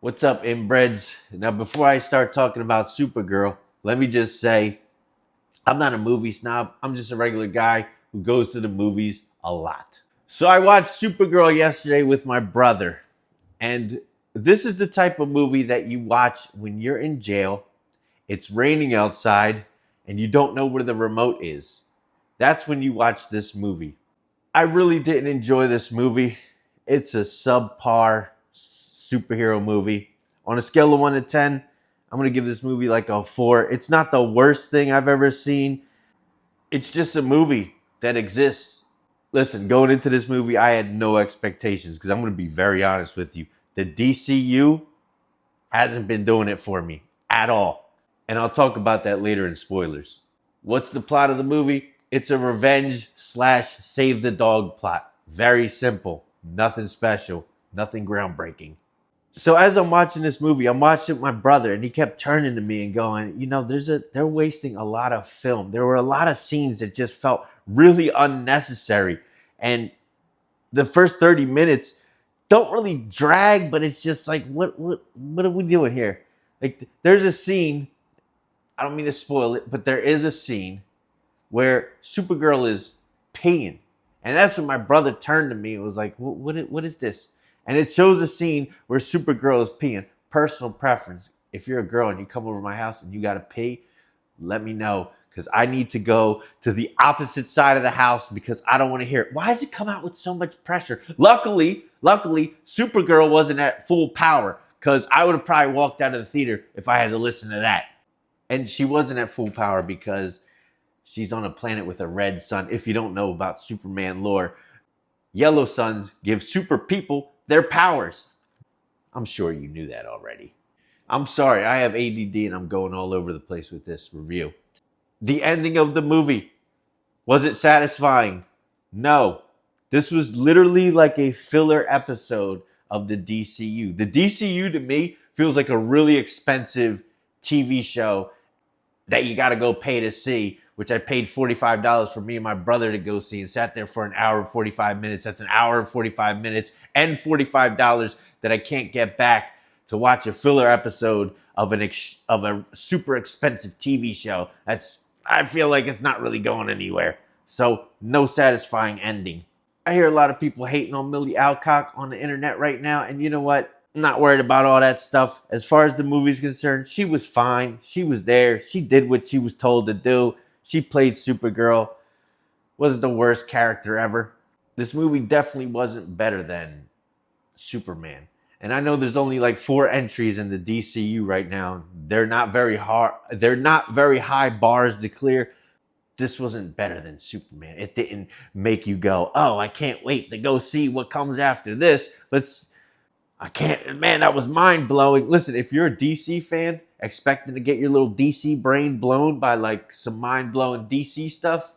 What's up, inbreds? Now, before I start talking about Supergirl, let me just say I'm not a movie snob. I'm just a regular guy who goes to the movies a lot. So I watched Supergirl yesterday with my brother, and this is the type of movie that you watch when you're in jail, it's raining outside, and you don't know where the remote is. That's when you watch this movie. I really didn't enjoy this movie. It's a subpar superhero movie. On a scale of 1 to 10, I'm going to give this movie like a 4. It's not the worst thing I've ever seen. It's just a movie that exists. Listen, going into this movie, I had no expectations because I'm going to be very honest with you. The DCU hasn't been doing it for me at all. And I'll talk about that later in spoilers. What's the plot of the movie? It's a revenge slash save the dog plot. Very simple. Nothing special. Nothing groundbreaking. So as I'm watching this movie, I'm watching with my brother, and he kept turning to me and going, they're wasting a lot of film. There were a lot of scenes that just felt really unnecessary. And the first 30 minutes don't really drag, but it's just like, what are we doing here? Like, there's a scene, I don't mean to spoil it, but there is a scene where Supergirl is peeing. And that's when my brother turned to me and was like, what is this? And it shows a scene where Supergirl is peeing. Personal preference. If you're a girl and you come over my house and you got to pee, let me know. Because I need to go to the opposite side of the house because I don't want to hear it. Why does it come out with so much pressure? Luckily, Supergirl wasn't at full power because I would have probably walked out of the theater if I had to listen to that. And she wasn't at full power because she's on a planet with a red sun. If you don't know about Superman lore, yellow suns give super people their powers. I'm sure you knew that already. I'm sorry, I have ADD and I'm going all over the place with this review. The ending of the movie, was it satisfying? No. This was literally like a filler episode of the DCU. The DCU to me feels like a really expensive TV show that you got to go pay to see, which I paid $45 for me and my brother to go see and sat there for an hour and 45 minutes. That's an hour and 45 minutes and $45 that I can't get back to watch a filler episode of a super expensive TV show. I feel like it's not really going anywhere. So no satisfying ending. I hear a lot of people hating on Millie Alcock on the internet right now, and you know what? I'm not worried about all that stuff. As far as the movie's concerned, she was fine. She was there. She did what she was told to do. She played Supergirl. Wasn't the worst character ever. This movie definitely wasn't better than Superman. And I know there's only like 4 entries in the DCU right now. They're not very hard. They're not very high bars to clear. This wasn't better than Superman. It didn't make you go, "Oh, I can't wait to go see what comes after this." Man, that was mind blowing. Listen, if you're a DC fan expecting to get your little DC brain blown by like some mind blowing DC stuff,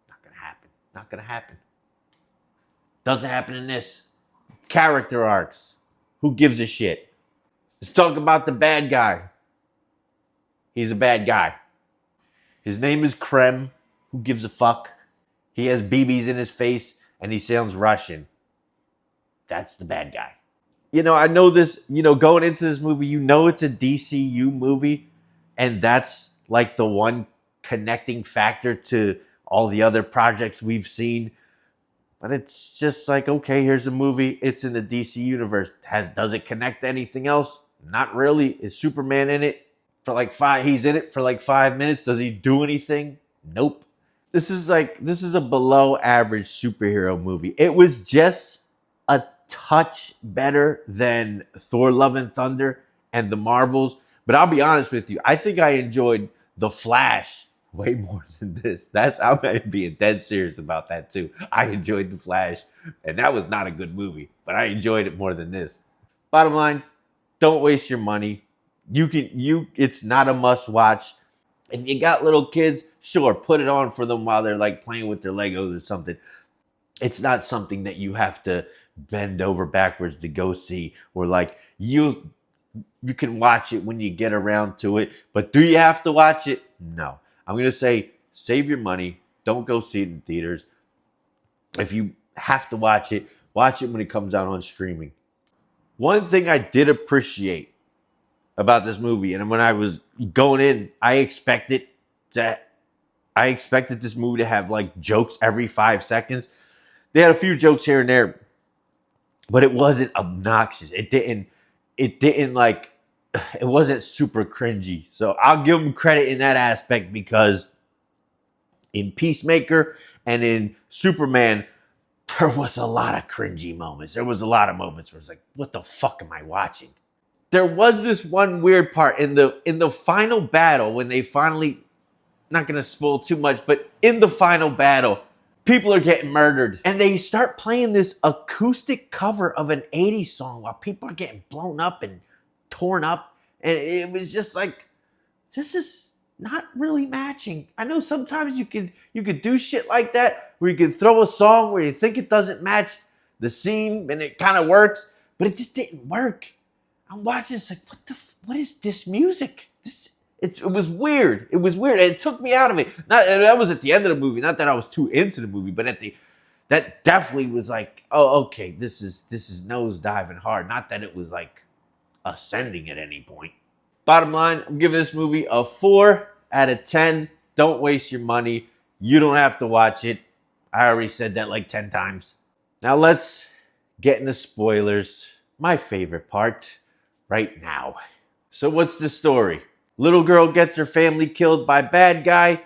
not gonna happen. Not gonna happen. Doesn't happen in this. Character arcs. Who gives a shit? Let's talk about the bad guy. He's a bad guy. His name is Krem. Who gives a fuck? He has BBs in his face and he sounds Russian. That's the bad guy. I know this, going into this movie, it's a DCU movie, and that's like the one connecting factor to all the other projects we've seen. But it's just like, okay, here's a movie. It's in the DC universe. Does it connect to anything else? Not really. Is Superman in it for like 5? He's in it for like 5 minutes. Does he do anything? Nope. This is a below average superhero movie. It was just a touch better than Thor Love and Thunder and the Marvels. But I'll be honest with you. I think I enjoyed The Flash way more than this. I'm being dead serious about that too. I enjoyed The Flash, and that was not a good movie, but I enjoyed it more than this. Bottom line, don't waste your money. It's not a must watch. If you got little kids, sure, put it on for them while they're like playing with their Legos or something. It's not something that you have to bend over backwards to go see, or like you can watch it when you get around to it. But do you have to watch it? No. I'm going to say save your money. Don't go see it in theaters. If you have to watch it when it comes out on streaming. One thing I did appreciate about this movie, and when I was going in, I expected this movie to have like jokes every 5 seconds. They had a few jokes here and there, but it wasn't obnoxious. It didn't like, it wasn't super cringy. So I'll give them credit in that aspect, because in Peacemaker and in Superman, there was a lot of cringy moments. There was a lot of moments where it's like, what the fuck am I watching? There was this one weird part in the final battle, when they finally, not gonna spoil too much, but in the final battle, people are getting murdered, and they start playing this acoustic cover of an 80s song while people are getting blown up and torn up. And it was just like, this is not really matching. I know sometimes you could do shit like that, where you can throw a song where you think it doesn't match the scene and it kind of works, but it just didn't work. I'm watching, it's like, what is this music? It was weird. It was weird, and it took me out of it. That was at the end of the movie. Not that I was too into the movie, but that definitely was like, oh, okay, this is nose diving hard. Not that it was like ascending at any point. Bottom line, I'm giving this movie a 4 out of 10. Don't waste your money. You don't have to watch it. I already said that like 10 times. Now let's get into spoilers. My favorite part right now. So what's the story? Little girl gets her family killed by bad guy.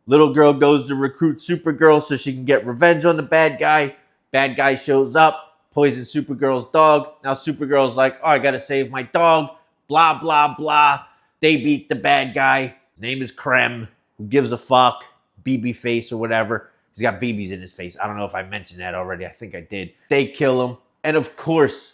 Little girl goes to recruit Supergirl so she can get revenge on the bad guy. Bad guy shows up, poisons Supergirl's dog. Now Supergirl's like, oh, I gotta save my dog. Blah, blah, blah. They beat the bad guy. His name is Krem. Who gives a fuck? BB face or whatever. He's got BBs in his face. I don't know if I mentioned that already. I think I did. They kill him. And of course,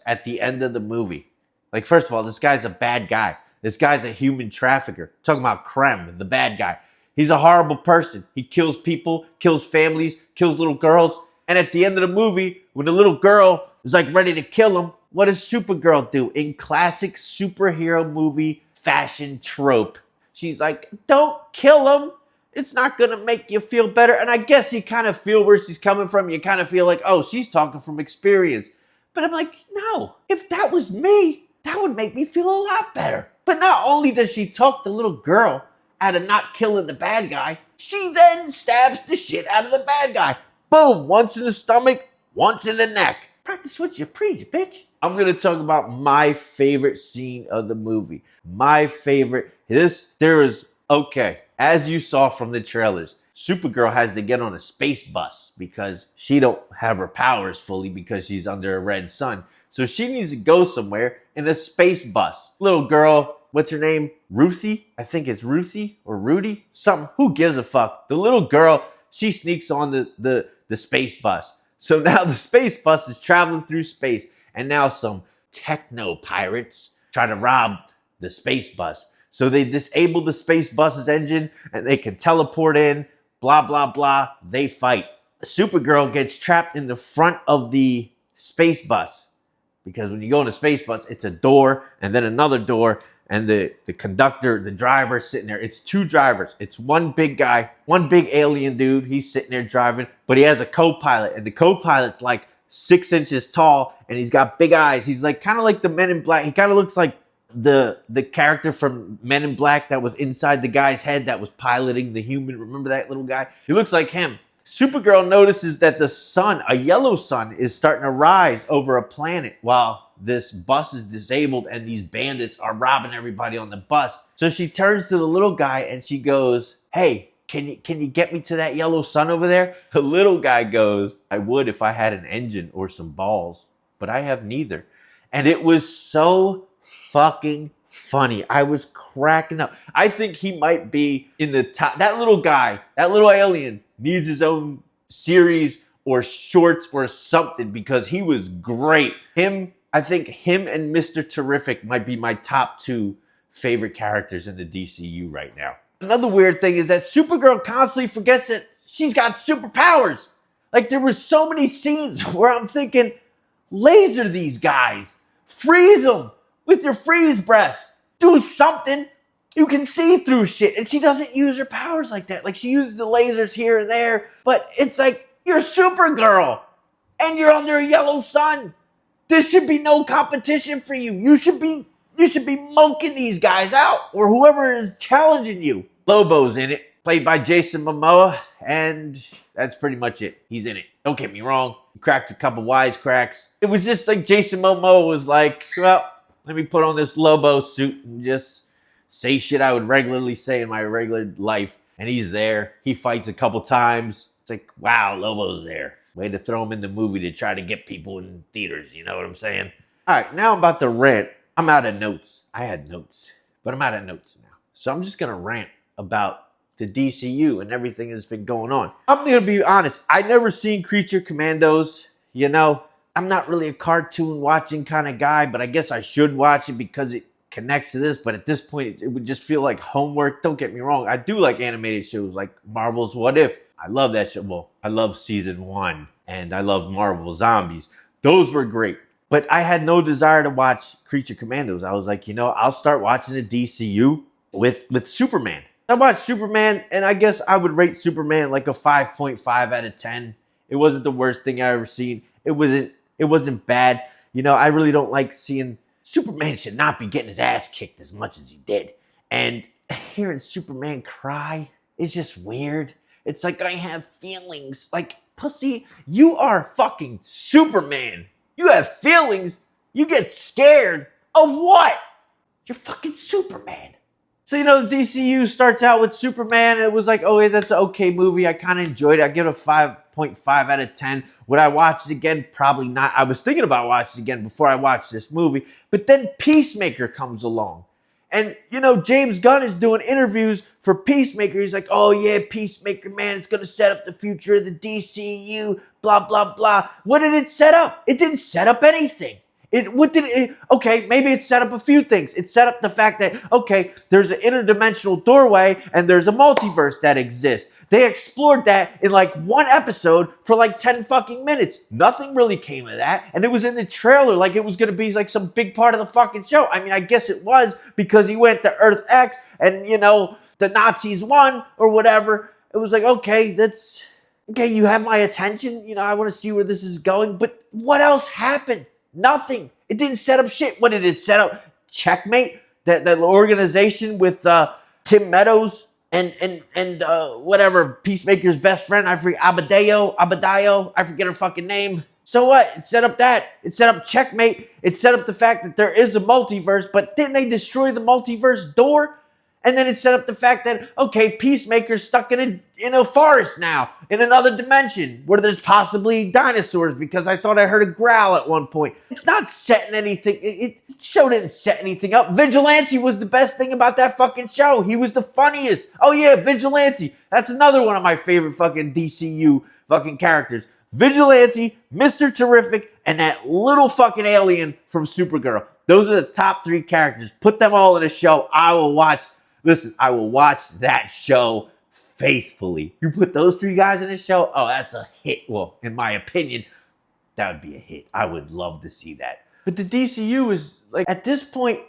at the end of the movie, like, first of all, this guy's a bad guy. This guy's a human trafficker. I'm talking about Krem, the bad guy. He's a horrible person. He kills people, kills families, kills little girls. And at the end of the movie, when the little girl is like ready to kill him, what does Supergirl do? In classic superhero movie fashion trope, she's like, don't kill him. It's not going to make you feel better. And I guess you kind of feel where she's coming from. You kind of feel like, oh, she's talking from experience. But I'm like, no, if that was me, that would make me feel a lot better. But not only does she talk the little girl out of not killing the bad guy, she then stabs the shit out of the bad guy. Boom, once in the stomach, once in the neck. Practice what you preach, bitch. I'm going to talk about my favorite scene of the movie. My favorite. Okay, as you saw from the trailers, Supergirl has to get on a space bus because she don't have her powers fully because she's under a red sun. So she needs to go somewhere in a space bus. Little girl, what's her name? Ruthie? I think it's Ruthie or Rudy. Something. Who gives a fuck? The little girl, she sneaks on the space bus. So now the space bus is traveling through space. And now some techno pirates try to rob the space bus. So they disable the space bus's engine and they can teleport in. Blah, blah, blah. They fight. Supergirl gets trapped in the front of the space bus. Because when you go in a space bus, it's a door and then another door. And the conductor, the driver sitting there. It's two drivers. It's one big guy, one big alien dude. He's sitting there driving. But he has a co-pilot. And the co-pilot's like 6 inches tall. And he's got big eyes. He's like kind of like the Men in Black. He kind of looks like the character from Men in Black that was inside the guy's head that was piloting the human. Remember that little guy? He looks like him. Supergirl notices that the sun, a yellow sun, is starting to rise over a planet while this bus is disabled and these bandits are robbing everybody on the bus. So she turns to the little guy and she goes, hey, can you get me to that yellow sun over there? The little guy goes, I would if I had an engine or some balls, but I have neither. And it was so fucking funny. I was cracking up. I think he might be in the top. That little guy, that little alien needs his own series or shorts or something because he was great. I think him and Mr. Terrific might be my top 2 favorite characters in the DCU right now. Another weird thing is that Supergirl constantly forgets that she's got superpowers. Like, there were so many scenes where I'm thinking, laser these guys. Freeze them with your freeze breath. Do something. You can see through shit. And she doesn't use her powers like that. Like, she uses the lasers here and there. But it's like, you're Supergirl. And you're under a yellow sun. There should be no competition for you. You should be moking these guys out, or whoever is challenging you. Lobo's in it, played by Jason Momoa, and that's pretty much it. He's in it. Don't get me wrong. He cracks a couple wisecracks. It was just like Jason Momoa was like, well, let me put on this Lobo suit and just say shit I would regularly say in my regular life. And he's there. He fights a couple times. It's like, wow, Lobo's there. Way to throw him in the movie to try to get people in theaters. You know what I'm saying? All right, now I'm about to rant. I'm out of notes. I had notes, but I'm out of notes now. So I'm just going to rant about the DCU and everything that's been going on. I'm going to be honest. I never seen Creature Commandos. You know, I'm not really a cartoon watching kind of guy, but I guess I should watch it because it connects to this. But at this point, it would just feel like homework. Don't get me wrong. I do like animated shows like Marvel's What If. I love that show. Well, I love season 1 and I love Marvel Zombies. Those were great. But I had no desire to watch Creature Commandos. I was like, you know, I'll start watching the DCU with Superman. I watched Superman, and I guess I would rate Superman like a 5.5 out of 10. It wasn't the worst thing I ever seen. It wasn't bad. You know, I really don't like seeing Superman should not be getting his ass kicked as much as he did. And hearing Superman cry is just weird. It's like I have feelings. Like, pussy, you are fucking Superman. You have feelings. You get scared of what? You're fucking Superman. So, you know, the DCU starts out with Superman. And it was like, oh, yeah, that's an okay movie. I kind of enjoyed it. I give it a 5.5 out of 10. Would I watch it again? Probably not. I was thinking about watching it again before I watched this movie. But then Peacemaker comes along. And, you know, James Gunn is doing interviews for Peacemaker. He's like, oh, yeah, Peacemaker, man, it's going to set up the future of the DCU, blah, blah, blah. What did it set up? It didn't set up anything. Okay, maybe it set up a few things. It set up the fact that, okay, there's an interdimensional doorway and there's a multiverse that exists. They explored that in like one episode for like 10 fucking minutes. Nothing really came of that. And it was in the trailer like it was going to be like some big part of the fucking show. I mean, I guess it was because he went to Earth X and, you know, the Nazis won or whatever. It was like, okay, you have my attention. You know, I want to see where this is going. But what else happened? Nothing. It didn't set up shit. What did it set up? Checkmate? That organization with Tim Meadows and whatever, Peacemaker's best friend. I forget, Abadayo. I forget her fucking name. So what? It set up that. It set up Checkmate. It set up the fact that there is a multiverse, but didn't they destroy the multiverse door? And then it set up the fact that, okay, Peacemaker's stuck in a forest now, in another dimension, where there's possibly dinosaurs, because I thought I heard a growl at one point. It's not setting anything, the show didn't set anything up. Vigilante was the best thing about that fucking show. He was the funniest. Oh yeah, Vigilante. That's another one of my favorite fucking DCU fucking characters. Vigilante, Mr. Terrific, and that little fucking alien from Supergirl. Those are the top 3 characters. Put them all in a show. I will watch that show faithfully. You put those 3 guys in a show, oh, that's a hit. Well, in my opinion, that would be a hit. I would love to see that. But the DCU is, like, at this point,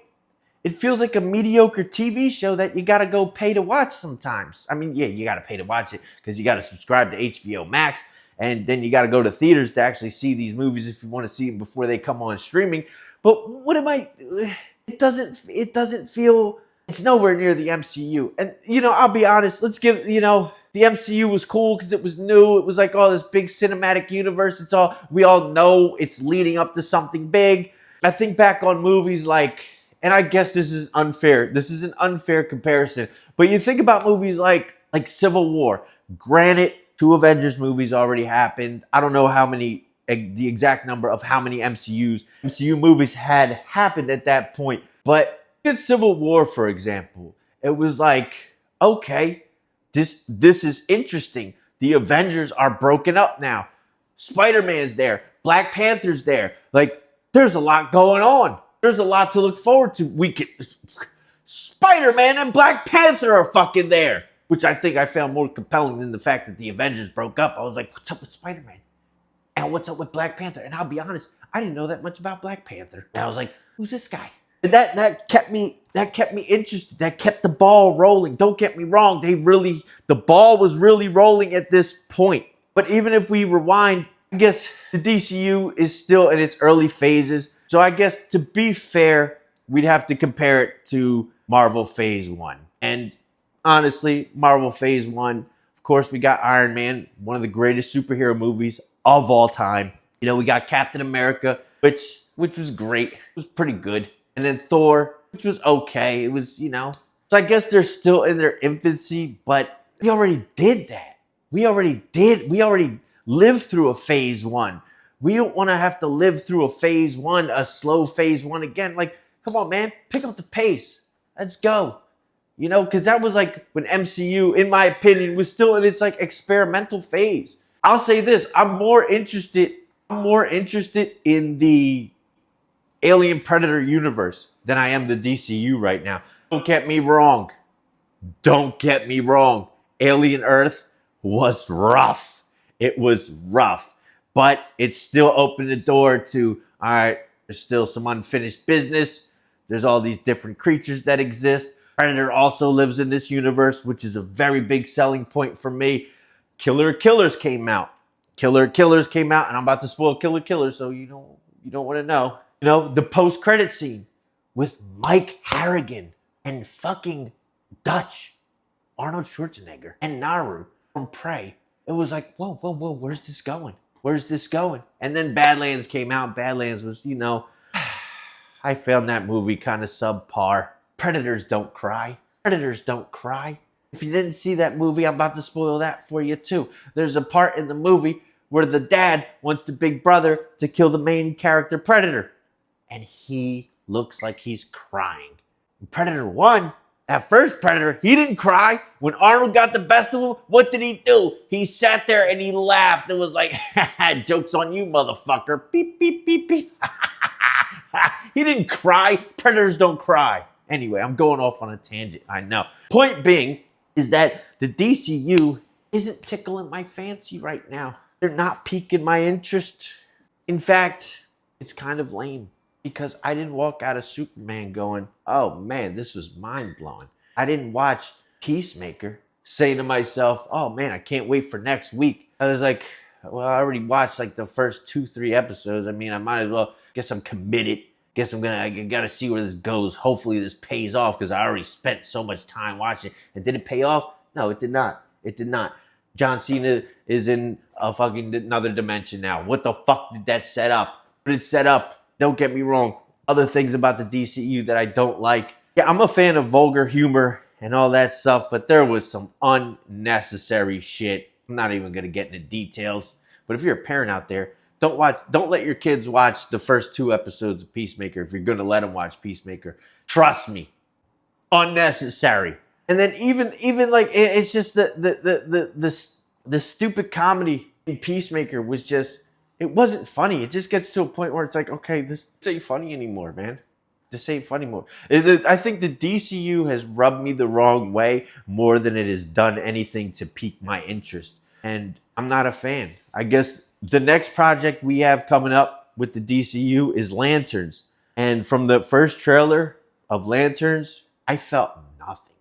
it feels like a mediocre TV show that you got to go pay to watch sometimes. I mean, yeah, you got to pay to watch it because you got to subscribe to HBO Max, and then you got to go to theaters to actually see these movies if you want to see them before they come on streaming. But it doesn't feel... It's nowhere near the MCU. And, you know, I'll be honest. Let's give, you know, the MCU was cool because it was new. It was like, oh, this big cinematic universe. We all know it's leading up to something big. I think back on movies like, and I guess this is unfair. This is an unfair comparison. But you think about movies like Civil War. Granted, 2 Avengers movies already happened. I don't know the exact number of how many MCU movies had happened at that point. But Civil War, for example, it was like, okay, this is interesting. The Avengers are broken up now. Spider-Man's there. Black Panther's there. Like, there's a lot going on. There's a lot to look forward to. Spider-Man and Black Panther are fucking there, which I think I found more compelling than the fact that the Avengers broke up. I was like, what's up with Spider-Man? And what's up with Black Panther? And I'll be honest, I didn't know that much about Black Panther. And I was like, who's this guy? That kept me interested. That kept the ball rolling. Don't get me wrong. The ball was really rolling at this point. But even if we rewind, I guess the DCU is still in its early phases. So I guess to be fair, we'd have to compare it to Marvel Phase 1. And honestly, Marvel Phase 1, of course, we got Iron Man, one of the greatest superhero movies of all time. You know, we got Captain America, which was great. It was pretty good. And then Thor, which was okay. It was, you know. So I guess they're still in their infancy, but we already did that. We already lived through a Phase 1. We don't want to have to live through a Phase 1, a slow Phase 1 again. Like, come on, man, pick up the pace. Let's go. You know, because that was like when MCU, in my opinion, was still in its like experimental phase. I'll say this: I'm more interested in the Alien Predator universe than I am the DCU right now. Don't get me wrong. Don't get me wrong. Alien Earth was rough. It was rough. But it still opened the door to, all right, there's still some unfinished business. There's all these different creatures that exist. Predator also lives in this universe, which is a very big selling point for me. Killer Killers came out. Killer Killers came out, and I'm about to spoil Killer Killers, so you don't want to know. You know, the post-credit scene with Mike Harrigan and fucking Dutch, Arnold Schwarzenegger, and Naru from Prey. It was like, whoa, where's this going? Where's this going? And then Badlands came out. Badlands was, you know, I found that movie kind of subpar. Predators don't cry. Predators don't cry. If you didn't see that movie, I'm about to spoil that for you too. There's a part in the movie where the dad wants the big brother to kill the main character Predator. And he looks like he's crying. In Predator 1, that first Predator, he didn't cry. When Arnold got the best of him, what did he do? He sat there and he laughed. It was like, joke's on you, motherfucker. Beep, beep, beep, beep. He didn't cry. Predators don't cry. Anyway, I'm going off on a tangent, I know. Point being is that the DCU isn't tickling my fancy right now. They're not piquing my interest. In fact, it's kind of lame because I didn't walk out of Superman going, oh man, this was mind-blowing. I didn't watch Peacemaker saying to myself, oh man, I can't wait for next week. I was like, well, I already watched like the first 2-3 episodes. I mean, I might as well, guess I'm committed. I gotta see where this goes. Hopefully this pays off because I already spent so much time watching. And did it pay off? No, it did not. It did not. John Cena is in a fucking another dimension now. What the fuck did that set up? But it set up, don't get me wrong, other things about the DCU that I don't like. Yeah, I'm a fan of vulgar humor and all that stuff, but there was some unnecessary shit. I'm not even gonna get into details. But if you're a parent out there, don't let your kids watch the first 2 episodes of Peacemaker if you're going to let them watch Peacemaker. Trust me. Unnecessary. And then even like it's just the stupid comedy in Peacemaker was just, it wasn't funny. It just gets to a point where it's like, okay, this ain't funny anymore, man. This ain't funny anymore. I think the DCU has rubbed me the wrong way more than it has done anything to pique my interest. And I'm not a fan. I guess the next project we have coming up with the DCU is Lanterns. And from the first trailer of Lanterns, I felt nothing.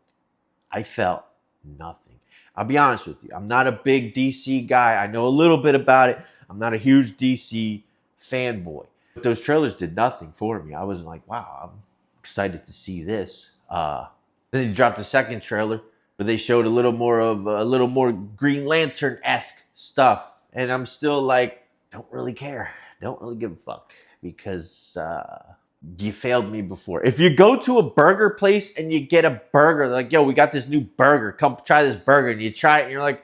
I'll be honest with you. I'm not a big DC guy. I know a little bit about it. I'm not a huge DC fanboy. But those trailers did nothing for me. I was like, wow, I'm excited to see this. Then they dropped the second trailer where they showed a little more Green Lantern-esque stuff. And I'm still like, don't really care. Don't really give a fuck because you failed me before. If you go to a burger place and you get a burger, like, yo, we got this new burger. Come try this burger. And you try it and you're like,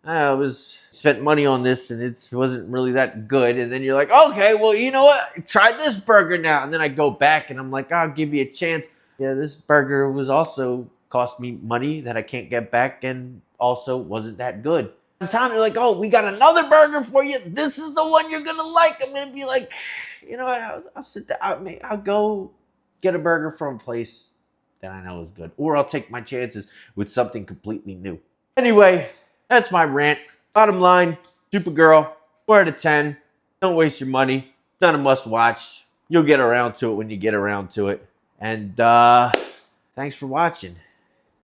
I spent money on this and it wasn't really that good. And then you're like, okay, well, you know what? Try this burger now. And then I go back and I'm like, I'll give you a chance. Yeah, this burger was also cost me money that I can't get back and also wasn't that good. By the time you're like, oh, we got another burger for you. This is the one you're going to like. I'm going to be like, you know, I'll sit down. I'll go get a burger from a place that I know is good. Or I'll take my chances with something completely new. Anyway, that's my rant. Bottom line, Supergirl, 4 out of 10. Don't waste your money. It's not a must watch. You'll get around to it when you get around to it. And thanks for watching.